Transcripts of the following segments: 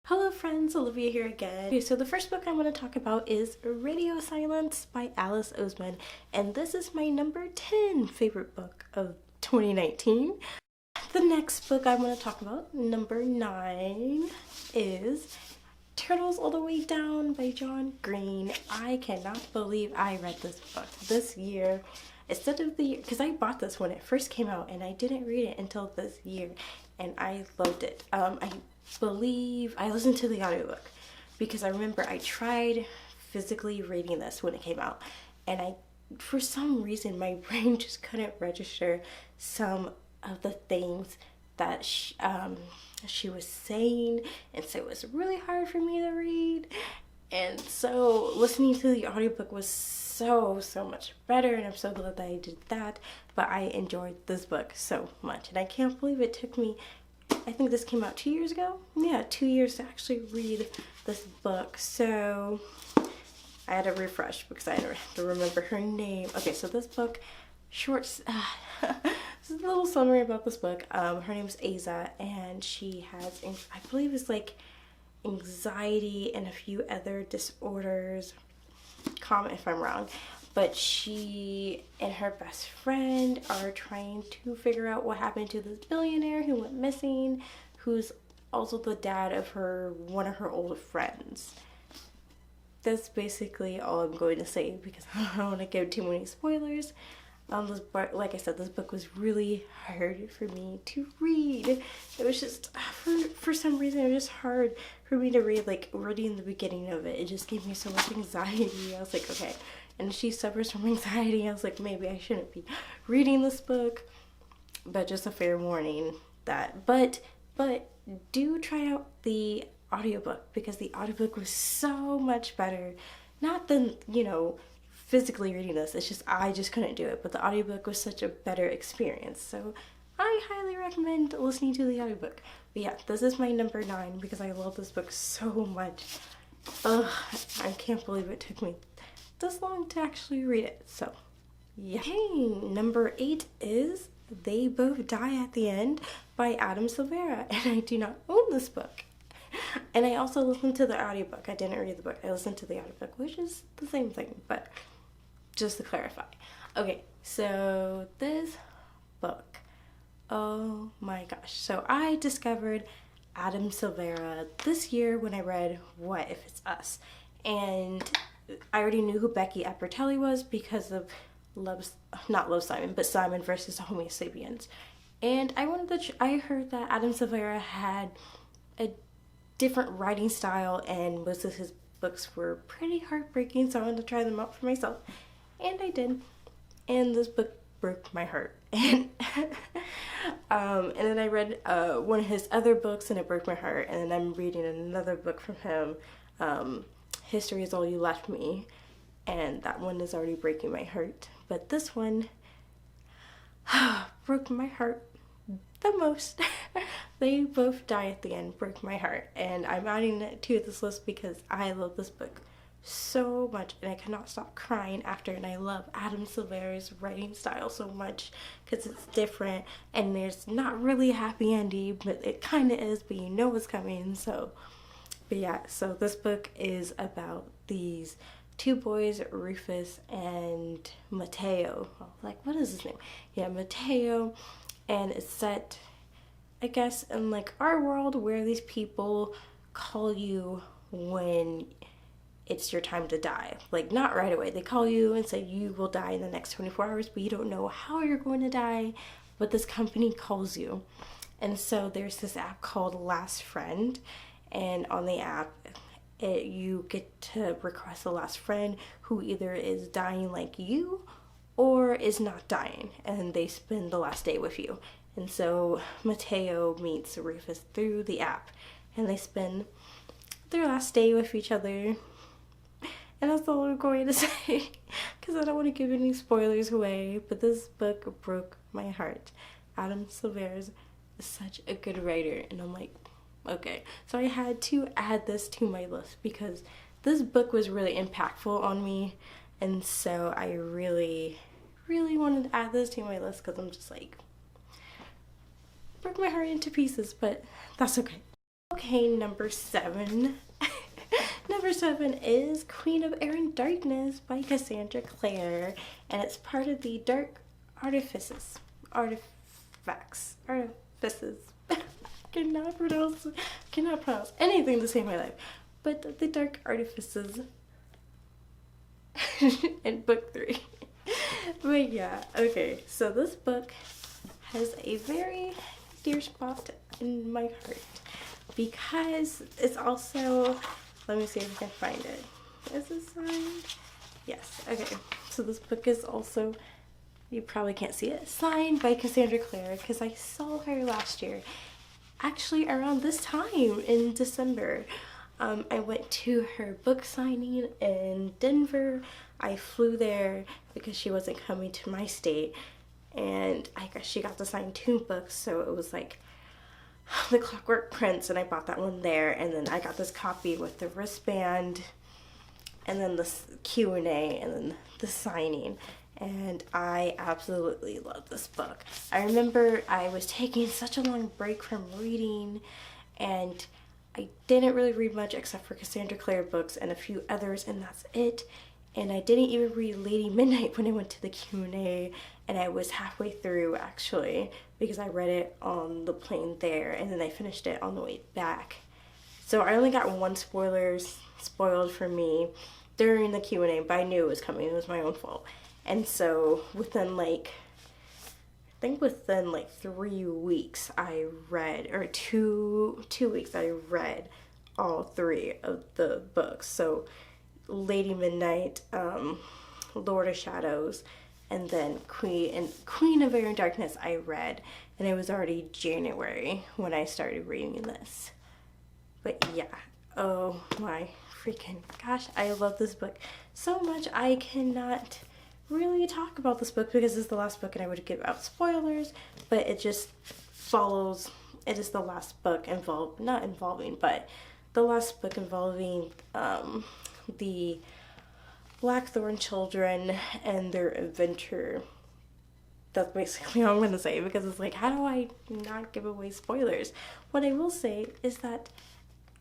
Hello friends, Olivia here again. Okay, so the first book I want to talk about is Radio Silence by Alice Oseman, and this is my number 10 favorite book of 2019. The next book I want to talk about, number 9, is Turtles All the Way Down by John Green. I cannot believe I read this book this year instead of the year, because I bought this when it first came out and I didn't read it until this year, and I loved it. I believe I listened to the audiobook because I remember I tried physically reading this when it came out, and for some reason my brain just couldn't register some of the things that she was saying, and so it was really hard for me to read. And so listening to the audiobook was so much better, and I'm so glad that I did that. But I enjoyed this book so much, and I can't believe it took me, I think this came out 2 years ago? Yeah, 2 years to actually read this book. So I had to refresh because I had to remember her name. Okay, so this book, this is a little summary about this book. Her name is Aza, and she has, I believe it's like anxiety and a few other disorders. Comment if I'm wrong. But she and her best friend are trying to figure out what happened to this billionaire who went missing, who's also the dad of one of her old friends. That's basically all I'm going to say because I don't want to give too many spoilers. Like I said, this book was really hard for me to read. It was just, for some reason, it was just hard for me to read. Like, reading the beginning of it, it just gave me so much anxiety. I was like, okay. And she suffers from anxiety. I was like, maybe I shouldn't be reading this book. But just a fair warning that, but do try out the audiobook because the audiobook was so much better. Not than, physically reading this. It's just, I just couldn't do it. But the audiobook was such a better experience. So I highly recommend listening to the audiobook. But yeah, this is my number 9 because I love this book so much. Ugh, I can't believe it took me this long to actually read it. So yeah. Okay, number 8 is They Both Die at the End by Adam Silvera, and I do not own this book. And I also listened to the audiobook. I didn't read the book. I listened to the audiobook, which is the same thing, but just to clarify. Okay, so this book, oh my gosh. So I discovered Adam Silvera this year when I read What If It's Us, and I already knew who Becky Albertalli was because of Simon versus Homo Sapiens. And I heard that Adam Silvera had a different writing style, and most of his books were pretty heartbreaking, so I wanted to try them out for myself. And I did. And this book broke my heart. And then I read one of his other books, and it broke my heart. And then I'm reading another book from him, History Is All You Left Me, and that one is already breaking my heart. But this one broke my heart the most. They Both Die at the End broke my heart, and I'm adding it to this list because I love this book so much, and I cannot stop crying after. And I love Adam Silvera's writing style so much because it's different, and there's not really a happy ending, but it kind of is, but you know what's coming. So but yeah, so this book is about these two boys, Rufus and Mateo. Like, what is his name? Yeah, Mateo. And it's set, I guess, in like our world where these people call you when it's your time to die. Like, not right away. They call you and say you will die in the next 24 hours, but you don't know how you're going to die, but this company calls you. And so there's this app called Last Friend, and on the app, you get to request a last friend who either is dying like you or is not dying, and they spend the last day with you. And so Mateo meets Rufus through the app, and they spend their last day with each other. And that's all I'm going to say because I don't want to give any spoilers away, but this book broke my heart. Adam Silvera is such a good writer, and I'm like, okay. So I had to add this to my list because this book was really impactful on me, and so I really wanted to add this to my list because I'm just like, broke my heart into pieces, but that's okay. Okay, number 7. Number 7 is Queen of Air and Darkness by Cassandra Clare, and it's part of the Dark Artifices. cannot pronounce anything to save my life. But the Dark Artifices in book 3. But yeah, okay, so this book has a very dear spot in my heart because it's also, let me see if I can find it. Is it signed? Yes, okay. So this book is also, you probably can't see it, signed by Cassandra Clare because I saw her last year. Actually, around this time in December, I went to her book signing in Denver. I flew there because she wasn't coming to my state, and she got to sign 2 books, so it was like The Clockwork Prince, and I bought that one there, and then I got this copy with the wristband, and then the Q&A, and then the signing. And I absolutely love this book. I remember I was taking such a long break from reading, and I didn't really read much except for Cassandra Clare books and a few others, and that's it. And I didn't even read Lady Midnight when I went to the Q&A, and I was halfway through actually because I read it on the plane there, and then I finished it on the way back. So I only got 1 spoiled for me during the Q&A, but I knew it was coming. It was my own fault. And so within like 3 weeks I read, or two weeks I read all 3 of the books. So Lady Midnight, Lord of Shadows, and then Queen of Air and Darkness I read, and it was already January when I started reading this. But yeah, oh my freaking gosh, I love this book so much. I cannot really talk about this book because it's the last book and I would give out spoilers, but it just follows, it is the last book the last book involving the Blackthorn children and their adventure. That's basically all I'm going to say, because it's like, how do I not give away spoilers? What I will say is that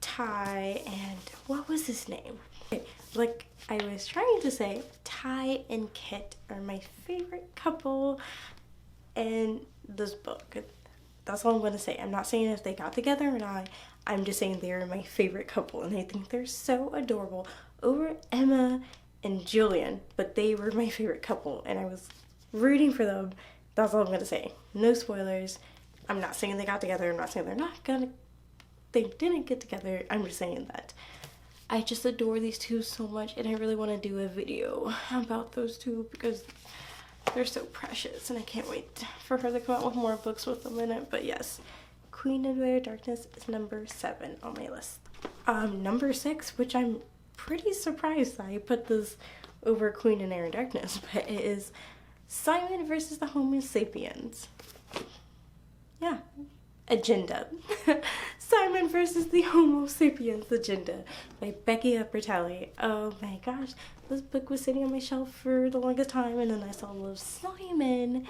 Ty and, what was his name? Like I was trying to say, Ty and Kit are my favorite couple in this book. That's all I'm going to say. I'm not saying if they got together or not. I'm just saying they're my favorite couple, and I think they're so adorable over Emma and Julian, but they were my favorite couple, and I was rooting for them. That's all I'm going to say. No spoilers. I'm not saying they got together. I'm not saying they didn't get together. I'm just saying that I just adore these two so much, and I really want to do a video about those two because they're so precious, and I can't wait for her to come out with more books with them in it. But yes, Queen of Air Darkness is number 7 on my list. Number 6, which I'm pretty surprised I put this over Queen and Air and Darkness, but it is Simon versus the Homo sapiens. Yeah. Agenda. Simon versus the Homo sapiens Agenda by Becky Upper-Talley. Oh my gosh, this book was sitting on my shelf for the longest time, and then I saw Love, Simon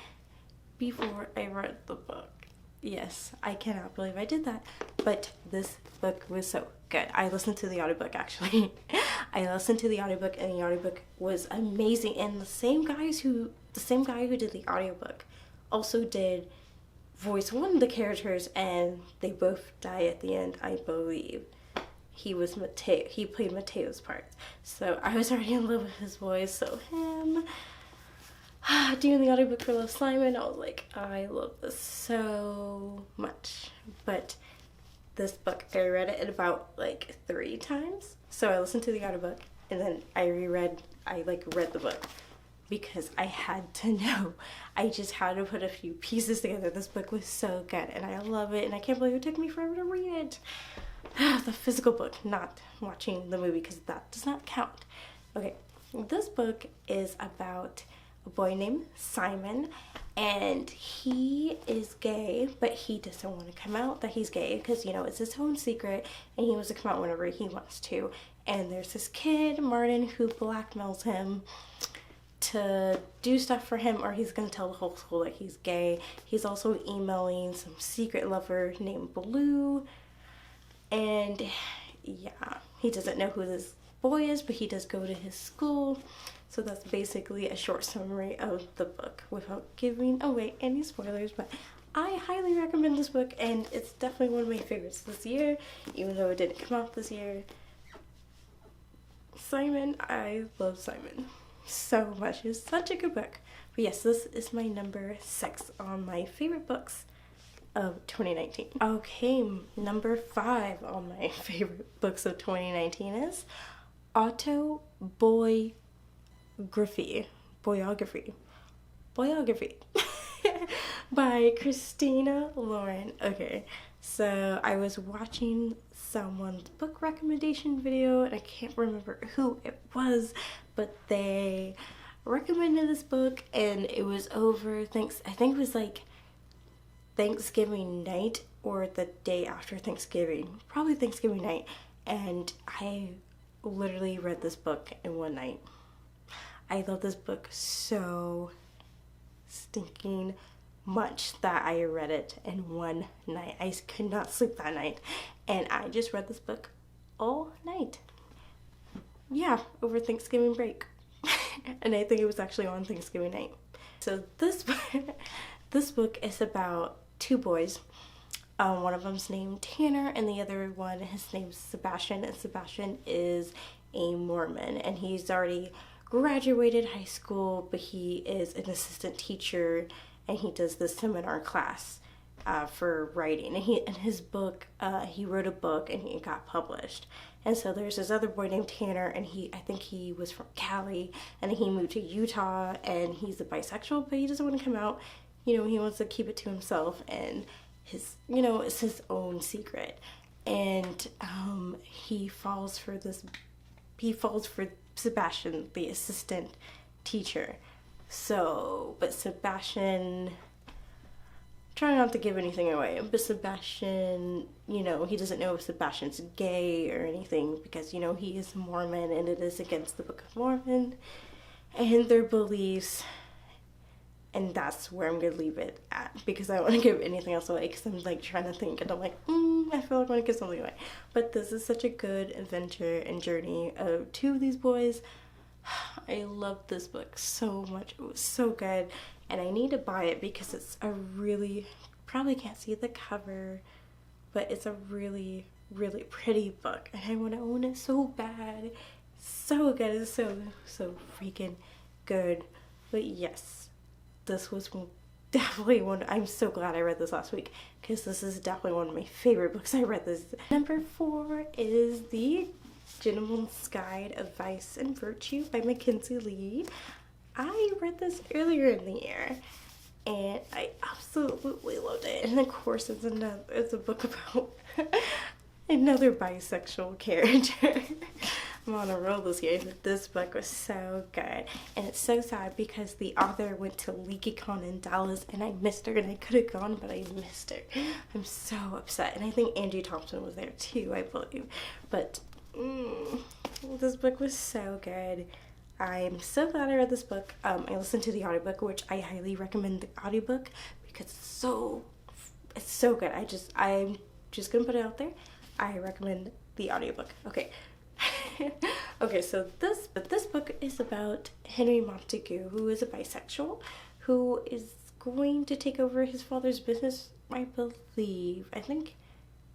before I read the book. Yes, I cannot believe I did that, but this book was so good. I listened to the audiobook actually. I listened to the audiobook, and the audiobook was amazing, and the same guy who did the audiobook also did voice one of the characters, and they both die at the end, I believe. He played Mateo's part, so I was already in love with his voice. So him doing the audiobook for Love, Simon, I was like, I love this so much. But this book, I read it about like 3 times. So I listened to the audiobook, and then I read the book because I had to know. I just had to put a few pieces together. This book was so good, and I love it, and I can't believe it took me forever to read it. The physical book, not watching the movie, because that does not count. Okay, this book is about a boy named Simon, and he is gay, but he doesn't want to come out that he's gay because, you know, it's his own secret, and he wants to come out whenever he wants to. And there's this kid, Martin, who blackmails him to do stuff for him, or he's gonna tell the whole school that he's gay. He's also emailing some secret lover named Blue, And yeah, he doesn't know who this boy is, but he does go to his school. So that's basically a short summary of the book without giving away any spoilers. But I highly recommend this book, and it's definitely one of my favorites this year, even though it didn't come out this year. Simon, I love Simon so much. It's such a good book. But yes, this is my number 6 on my favorite books of 2019. Okay, number 5 on my favorite books of 2019 is Autobiography. By Christina Lauren. Okay, so I was watching someone's book recommendation video, and I can't remember who it was, but they recommended this book, and it was over I think it was like Thanksgiving night or the day after Thanksgiving, probably Thanksgiving night, and I literally read this book in one night. I love this book so stinking much that I read it in one night. I could not sleep that night, and I just read this book all night. Yeah, over Thanksgiving break. And I think it was actually on Thanksgiving night. So this book is about 2 boys. One of them's named Tanner, and the other one, his name's Sebastian, and Sebastian is a Mormon, and he's already graduated high school, but he is an assistant teacher, and he does the seminar class for writing. And his book, he wrote a book, and it got published. And so there's this other boy named Tanner, and I think he was from Cali, and he moved to Utah, and he's a bisexual, but he doesn't want to come out. He wants to keep it to himself, and it's his own secret. And he falls for Sebastian, the assistant teacher. So, but Sebastian, trying not to give anything away, but Sebastian, he doesn't know if Sebastian's gay or anything, because, he is Mormon, and it is against the Book of Mormon and their beliefs. And that's where I'm going to leave it at, because I don't want to give anything else away, because I'm like trying to think, and I'm like, I feel like I want to give something away. But this is such a good adventure and journey of 2 of these boys. I love this book so much. It was so good, and I need to buy it because it's a really, probably can't see the cover, but it's a really, really pretty book, and I want to own it so bad. So good. It's so freaking good. But yes, this was definitely one. I'm so glad I read this last week, because this is definitely one of my favorite books I read this. Number 4 is The Gentleman's Guide of Vice and Virtue by Mackenzie Lee. I read this earlier in the year, and I absolutely loved it. And of course, it's a book about another bisexual character. I'm on a roll this year, but this book was so good. And it's so sad because the author went to LeakyCon in Dallas, and I missed her, and I could have gone, but I missed her. I'm so upset. And I think Angie Thompson was there too, I believe. But this book was so good. I'm so glad I read this book. I listened to the audiobook, which I highly recommend the audiobook, because it's so good. I'm just gonna put it out there. I recommend the audiobook. Okay. Okay, so this book is about Henry Montague, who is a bisexual, who is going to take over his father's business, I believe. I think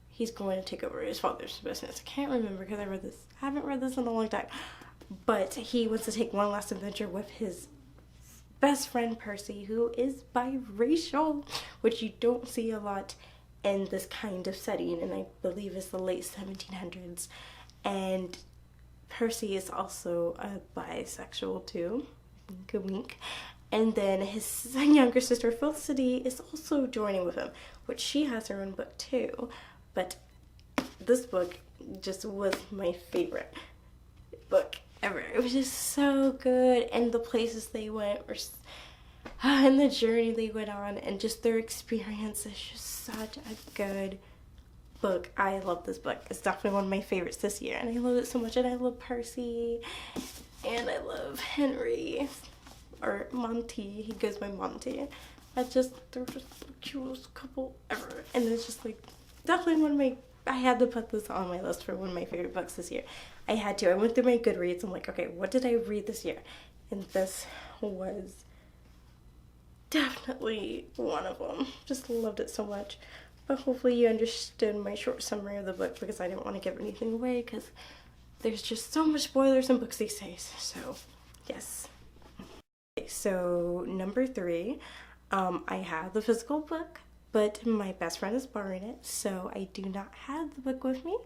he's going to take over his father's business. I can't remember, because I haven't read this in a long time. But he wants to take one last adventure with his best friend Percy, who is biracial, which you don't see a lot in this kind of setting, and I believe it's the late 1700s. And Percy is also a bisexual too, wink a wink. And then his younger sister Felicity is also joining with him, which she has her own book too. But this book just was my favorite book ever. It was just so good, and the places they went were, and the journey they went on, and just their experience is just such a good book. I love this book. It's definitely one of my favorites this year, and I love it so much. And I love Percy, and I love Henry, or Monty. He goes by Monty. They're just the cutest couple ever, and it's just like definitely one of my I had to put this on my list for one of my favorite books this year. I had to. I went through my Goodreads. I'm like, okay, what did I read this year? And this was definitely one of them. Just loved it so much. But hopefully you understood my short summary of the book, because I didn't want to give anything away, because there's just so much spoilers in books these days. So, yes. Okay, so number 3, I have the physical book, but my best friend is borrowing it, so I do not have the book with me.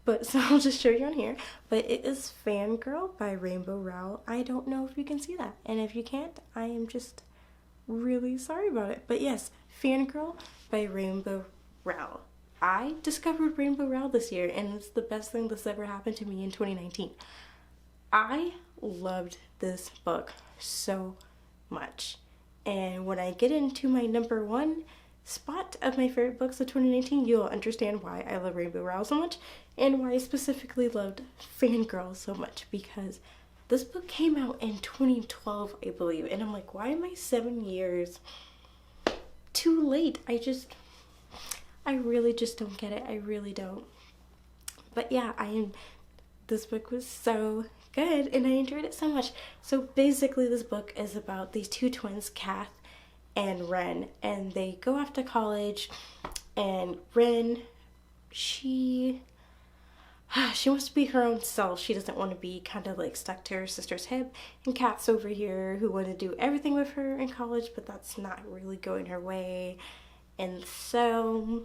But so I'll just show you on here. But it is Fangirl by Rainbow Rowell. I don't know if you can see that, and if you can't, I am just really sorry about it. But yes, Fangirl by Rainbow Rowell. I discovered Rainbow Rowell this year, and it's the best thing that's ever happened to me in 2019. I loved this book so much, and when I get into my number 1 spot of my favorite books of 2019, you'll understand why I love Rainbow Rowell so much, and why I specifically loved Fangirl so much, because this book came out in 2012, I believe, and I'm like, why am I 7 years too late? I really just don't get it. I really don't. But yeah, this book was so good, and I enjoyed it so much. So basically this book is about these 2 twins, Kath and Ren, and they go off to college, and Ren, she wants to be her own self. She doesn't want to be kind of like stuck to her sister's hip, and Kath's over here who want to do everything with her in college, but that's not really going her way. And so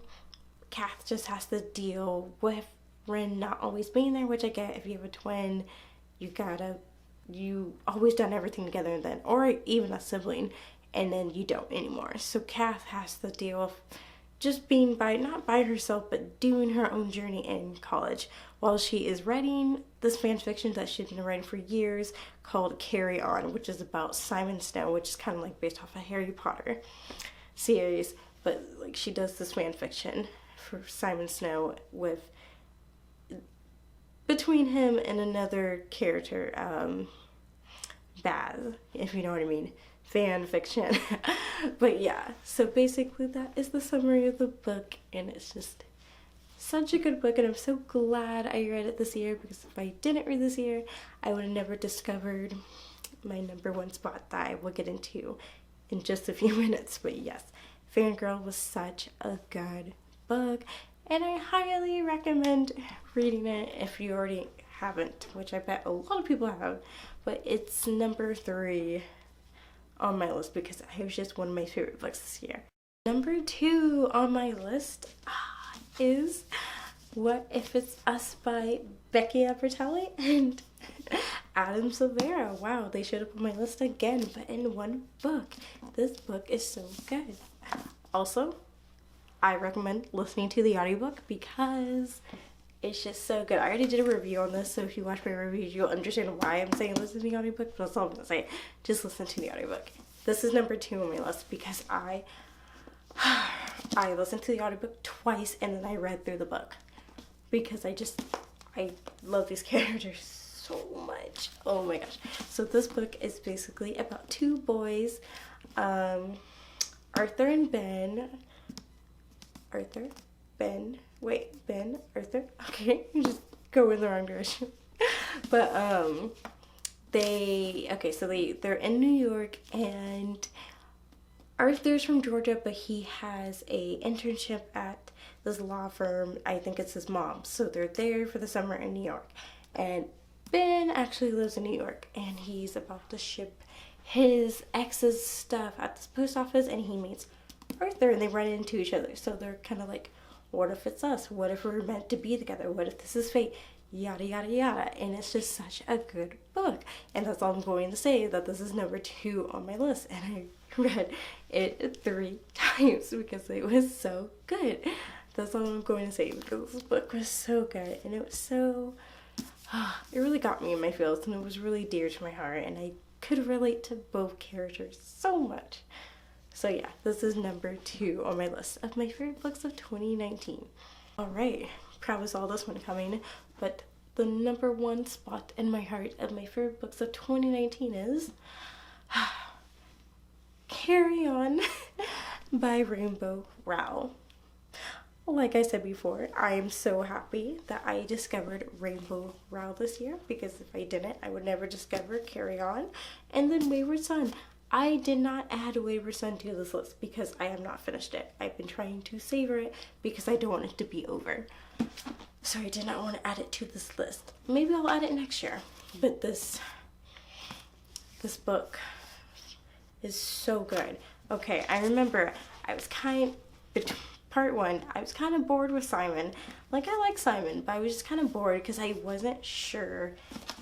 Kath just has to deal with Ren not always being there, which I get. If you have a twin, you always done everything together, and then, or even a sibling, and then you don't anymore. So Kath has to deal with just being not by herself, but doing her own journey in college, while she is writing this fan fiction that she's been writing for years called Carry On, which is about Simon Snow, which is kind of like based off a Harry Potter series. But like, she does this fan fiction for Simon Snow between him and another character, Baz, if you know what I mean. Fan fiction. But yeah, so basically that is the summary of the book, and it's just such a good book, and I'm so glad I read it this year, because if I didn't read this year, I would have never discovered my number 1 spot that I will get into in just a few minutes. But yes, Fangirl was such a good book, and I highly recommend reading it if you already haven't, which I bet a lot of people have. But it's number 3 on my list, because it was just one of my favorite books this year. Number 2 on my list is What If It's Us by Becky Albertalli and Adam Silvera. Wow, they showed up on my list again, but in one book. This book is so good. Also, I recommend listening to the audiobook, because it's just so good. I already did a review on this, so if you watch my review, you'll understand why I'm saying listen to the audiobook, but that's all I'm gonna say. Just listen to the audiobook. This is number 2 on my list, because I listened to the audiobook twice, and then I read through the book, because I love these characters so much. Oh my gosh. So this book is basically about 2 boys, Arthur and Ben. Arthur? Ben? Wait, Ben? Arthur? Okay, you just go in the wrong direction. But, they're in New York, and Arthur's from Georgia, but he has a internship at this law firm. I think it's his mom. So they're there for the summer in New York. And Ben actually lives in New York, and he's about to ship his ex's stuff at this post office, and he meets Arthur, and they run into each other. So they're kind of like, what if it's us? What if we're meant to be together? What if this is fate? Yada yada yada. And it's just such a good book, and that's all I'm going to say, that this is number 2 on my list, and I read it 3 times because it was so good. That's all I'm going to say, because this book was so good, and it was so it really got me in my feels, and it was really dear to my heart, and I could relate to both characters so much. So yeah, this is number 2 on my list of my favorite books of 2019. Alright, probably saw this one coming, but the number 1 spot in my heart of my favorite books of 2019 is Carry On by Rainbow Rowell. Like I said before, I am so happy that I discovered Rainbow Rowell this year, because if I didn't, I would never discover Carry On. And then Wayward Son. I did not add Wayward Son to this list because I have not finished it. I've been trying to savor it because I don't want it to be over. So I did not want to add it to this list. Maybe I'll add it next year. But this book is so good. Okay, I remember I was part one, I was kind of bored with Simon. Like, I like Simon, but I was just kind of bored because I wasn't sure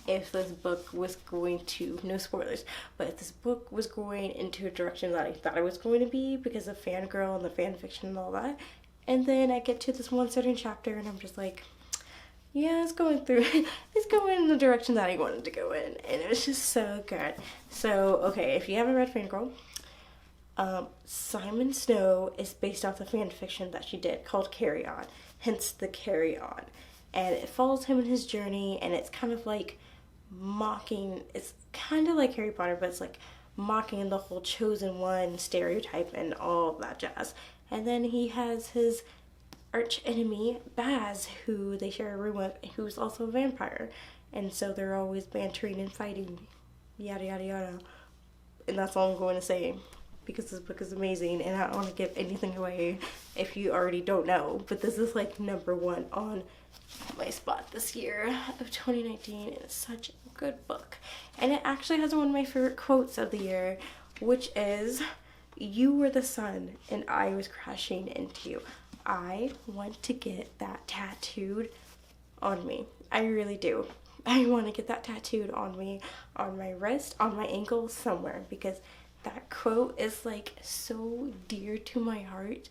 if this book was going to, no spoilers, but if this book was going into a direction that I thought it was going to be because of Fangirl and the fan fiction and all that. And then I get to this one certain chapter and I'm just like, yeah, it's going in the direction that I wanted to go in. And it was just so good. So, okay, if you haven't read Fangirl, Simon Snow is based off the fan fiction that she did called Carry On, hence the Carry On. And it follows him in his journey, and it's kind of like it's kind of like Harry Potter, but it's like mocking the whole chosen one stereotype and all that jazz. And then he has his arch enemy, Baz, who they share a room with, who's also a vampire. And so they're always bantering and fighting, yada yada yada. And that's all I'm going to say, because this book is amazing and I don't want to give anything away if you already don't know, but this is like number one on my spot this year of 2019, and it's such a good book. And it actually has one of my favorite quotes of the year, which is, "You were the sun and I was crashing into you." I want to get that tattooed on me. I really do. I want to get that tattooed on me, on my wrist, on my ankle, somewhere, because that quote is like so dear to my heart.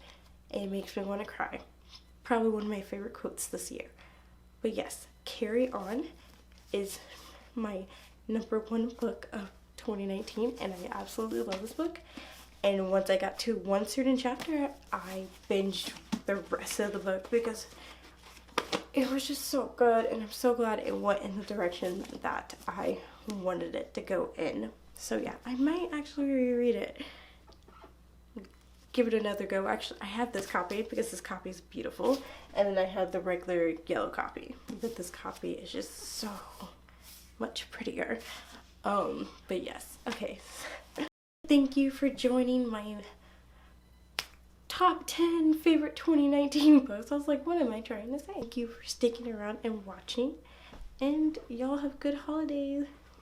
It makes me want to cry. Probably one of my favorite quotes this year. But yes, Carry On is my number one book of 2019, and I absolutely love this book. And once I got to one certain chapter, I binged the rest of the book because it was just so good, and I'm so glad it went in the direction that I wanted it to go in. So yeah, I might actually reread it. Give it another go. Actually, I have this copy because this copy is beautiful, and then I have the regular yellow copy, but this copy is just so much prettier. But yes, okay. Thank you for joining my top 10 favorite 2019 books. I was like, what am I trying to say? Thank you for sticking around and watching, and y'all have good holidays.